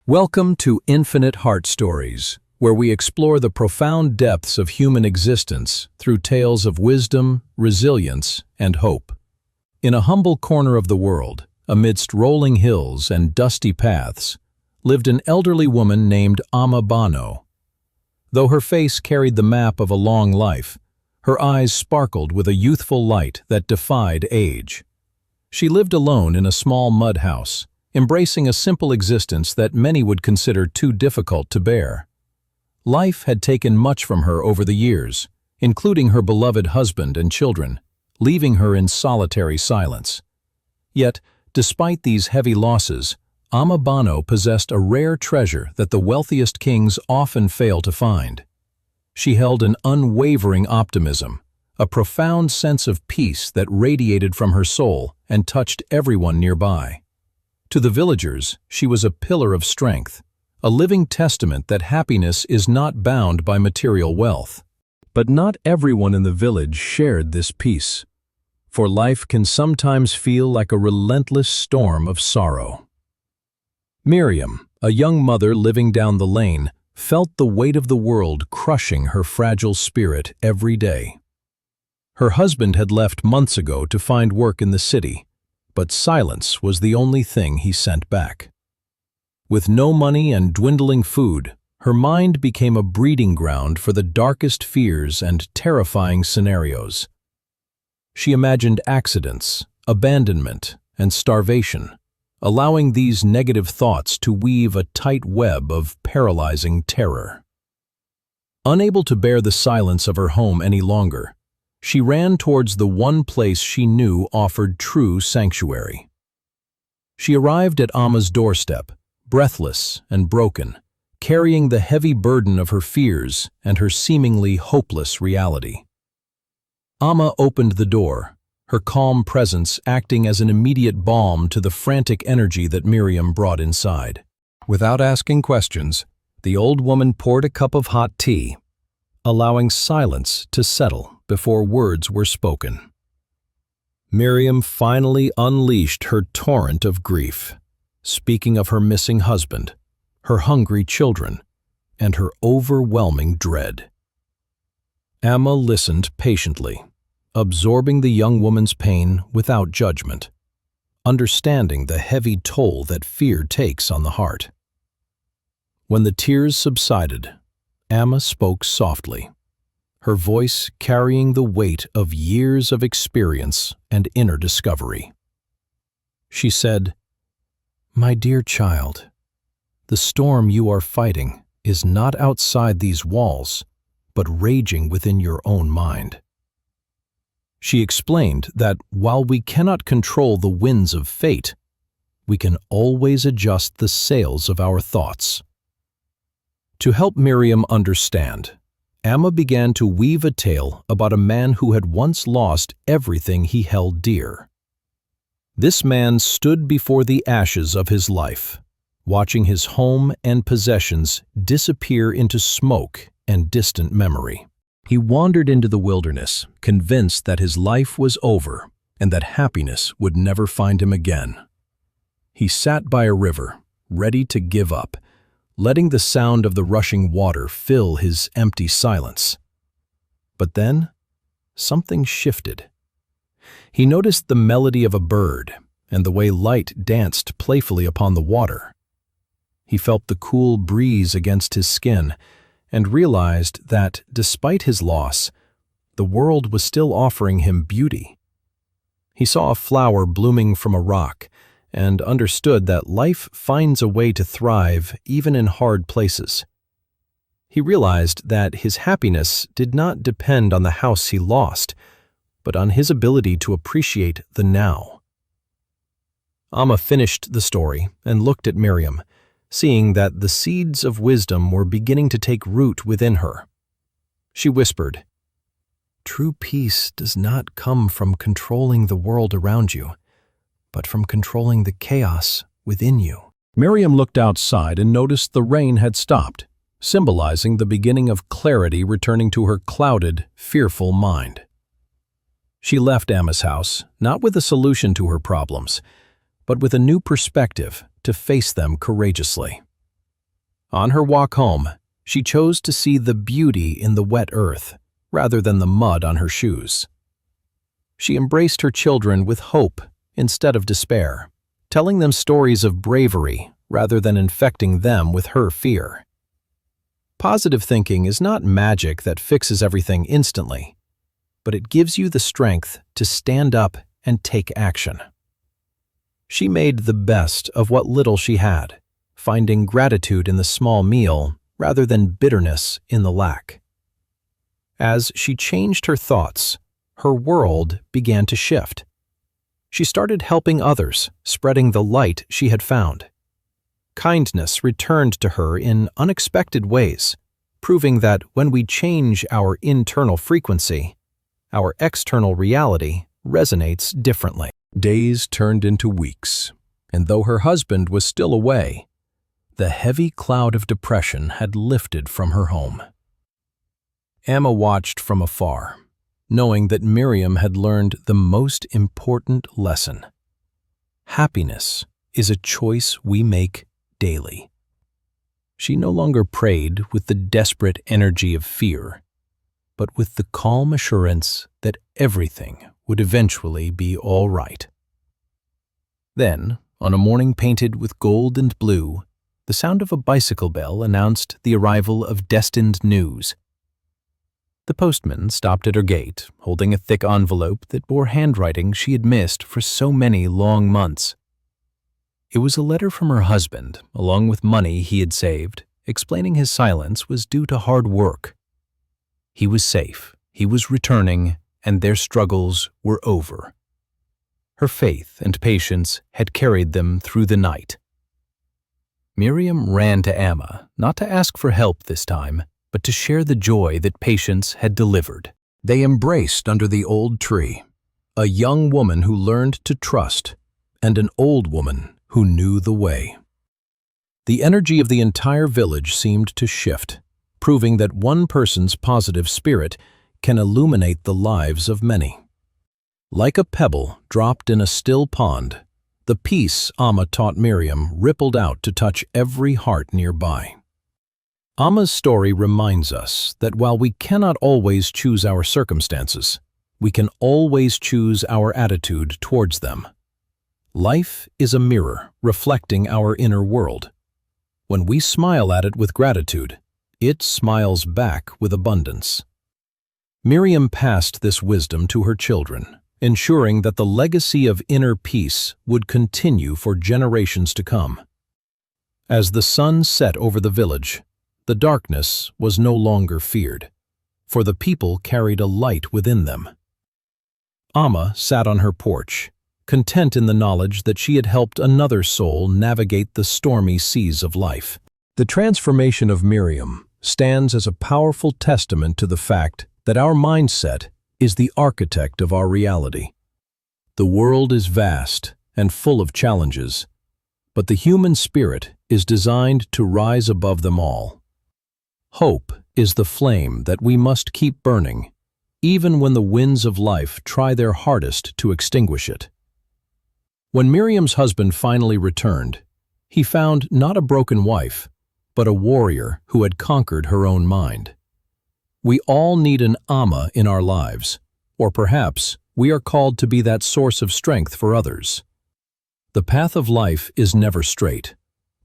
Welcome to Infinite Heart Stories, where we explore the profound depths of human existence through tales of wisdom, resilience, and hope. In a humble corner of the world, amidst rolling hills and dusty paths, lived an elderly woman named Amma Baano. Though her face carried the map of a long life, her eyes sparkled with a youthful light that defied age. She lived alone in a small mud house, embracing a simple existence that many would consider too difficult to bear. Life had taken much from her over the years, including her beloved husband and children, leaving her in solitary silence. Yet, despite these heavy losses, Amma Baano possessed a rare treasure that the wealthiest kings often fail to find. She held an unwavering optimism, a profound sense of peace that radiated from her soul and touched everyone nearby. To the villagers, she was a pillar of strength, a living testament that happiness is not bound by material wealth. But not everyone in the village shared this peace, for life can sometimes feel like a relentless storm of sorrow. Miriam, a young mother living down the lane, felt the weight of the world crushing her fragile spirit every day. Her husband had left months ago to find work in the city, but silence was the only thing he sent back. With no money and dwindling food, her mind became a breeding ground for the darkest fears and terrifying scenarios. She imagined accidents, abandonment, and starvation, allowing these negative thoughts to weave a tight web of paralyzing terror. Unable to bear the silence of her home any longer, she ran towards the one place she knew offered true sanctuary. She arrived at Amma's doorstep, breathless and broken, carrying the heavy burden of her fears and her seemingly hopeless reality. Amma opened the door, her calm presence acting as an immediate balm to the frantic energy that Miriam brought inside. Without asking questions, the old woman poured a cup of hot tea, allowing silence to settle before words were spoken. Miriam finally unleashed her torrent of grief, speaking of her missing husband, her hungry children, and her overwhelming dread. Amma listened patiently, absorbing the young woman's pain without judgment, understanding the heavy toll that fear takes on the heart. When the tears subsided, Amma spoke softly, her voice carrying the weight of years of experience and inner discovery. She said, "My dear child, the storm you are fighting is not outside these walls, but raging within your own mind." She explained that while we cannot control the winds of fate, we can always adjust the sails of our thoughts. To help Miriam understand, Amma began to weave a tale about a man who had once lost everything he held dear. This man stood before the ashes of his life, watching his home and possessions disappear into smoke and distant memory. He wandered into the wilderness, convinced that his life was over and that happiness would never find him again. He sat by a river, ready to give up, letting the sound of the rushing water fill his empty silence. But then, something shifted. He noticed the melody of a bird and the way light danced playfully upon the water. He felt the cool breeze against his skin and realized that, despite his loss, the world was still offering him beauty. He saw a flower blooming from a rock and understood that life finds a way to thrive even in hard places. He realized that his happiness did not depend on the house he lost, but on his ability to appreciate the now. Amma finished the story and looked at Miriam, seeing that the seeds of wisdom were beginning to take root within her. She whispered, "True peace does not come from controlling the world around you, but from controlling the chaos within you." Miriam looked outside and noticed the rain had stopped, symbolizing the beginning of clarity returning to her clouded, fearful mind. She left Amma's house, not with a solution to her problems, but with a new perspective to face them courageously. On her walk home, she chose to see the beauty in the wet earth rather than the mud on her shoes. She embraced her children with hope instead of despair, telling them stories of bravery rather than infecting them with her fear. Positive thinking is not magic that fixes everything instantly, but it gives you the strength to stand up and take action. She made the best of what little she had, finding gratitude in the small meal rather than bitterness in the lack. As she changed her thoughts, her world began to shift. She started helping others, spreading the light she had found. Kindness returned to her in unexpected ways, proving that when we change our internal frequency, our external reality resonates differently. Days turned into weeks, and though her husband was still away, the heavy cloud of depression had lifted from her home. Amma watched from afar, knowing that Miriam had learned the most important lesson. Happiness is a choice we make daily. She no longer prayed with the desperate energy of fear, but with the calm assurance that everything would eventually be all right. Then, on a morning painted with gold and blue, the sound of a bicycle bell announced the arrival of destined news. The postman stopped at her gate, holding a thick envelope that bore handwriting she had missed for so many long months. It was a letter from her husband, along with money he had saved, explaining his silence was due to hard work. He was safe, he was returning, and their struggles were over. Her faith and patience had carried them through the night. Miriam ran to Amma, not to ask for help this time, but to share the joy that patience had delivered. They embraced under the old tree, a young woman who learned to trust, and an old woman who knew the way. The energy of the entire village seemed to shift, proving that one person's positive spirit can illuminate the lives of many. Like a pebble dropped in a still pond, the peace Amma taught Miriam rippled out to touch every heart nearby. Amma's story reminds us that while we cannot always choose our circumstances, we can always choose our attitude towards them. Life is a mirror reflecting our inner world. When we smile at it with gratitude, it smiles back with abundance. Miriam passed this wisdom to her children, ensuring that the legacy of inner peace would continue for generations to come. As the sun set over the village, the darkness was no longer feared, for the people carried a light within them. Amma sat on her porch, content in the knowledge that she had helped another soul navigate the stormy seas of life. The transformation of Miriam stands as a powerful testament to the fact that our mindset is the architect of our reality. The world is vast and full of challenges, but the human spirit is designed to rise above them all. Hope is the flame that we must keep burning, even when the winds of life try their hardest to extinguish it. When Miriam's husband finally returned, he found not a broken wife, but a warrior who had conquered her own mind. We all need an Amma in our lives, or perhaps we are called to be that source of strength for others. The path of life is never straight,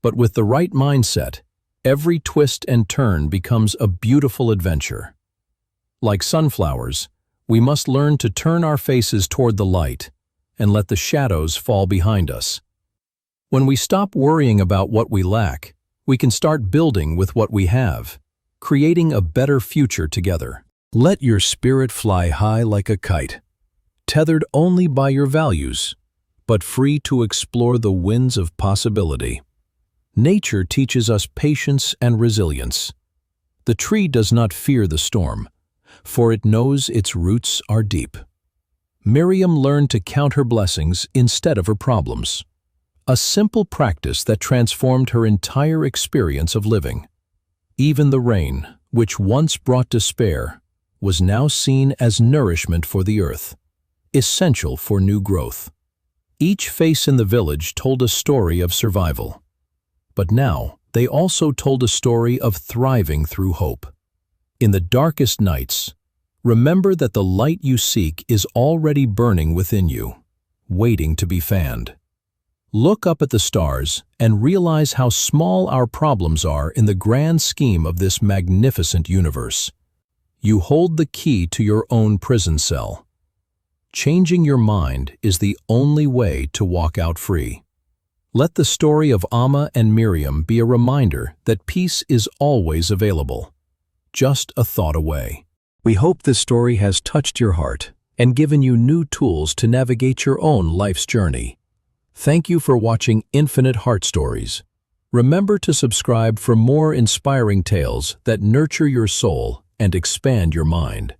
but with the right mindset, every twist and turn becomes a beautiful adventure. Like sunflowers, we must learn to turn our faces toward the light and let the shadows fall behind us. When we stop worrying about what we lack, we can start building with what we have, creating a better future together. Let your spirit fly high like a kite, tethered only by your values, but free to explore the winds of possibility. Nature teaches us patience and resilience. The tree does not fear the storm, for it knows its roots are deep. Miriam learned to count her blessings instead of her problems, a simple practice that transformed her entire experience of living. Even the rain, which once brought despair, was now seen as nourishment for the earth, essential for new growth. Each face in the village told a story of survival. But now, they also told a story of thriving through hope. In the darkest nights, remember that the light you seek is already burning within you, waiting to be fanned. Look up at the stars and realize how small our problems are in the grand scheme of this magnificent universe. You hold the key to your own prison cell. Changing your mind is the only way to walk out free. Let the story of Amma and Miriam be a reminder that peace is always available, just a thought away. We hope this story has touched your heart and given you new tools to navigate your own life's journey. Thank you for watching Infinite Heart Stories. Remember to subscribe for more inspiring tales that nurture your soul and expand your mind.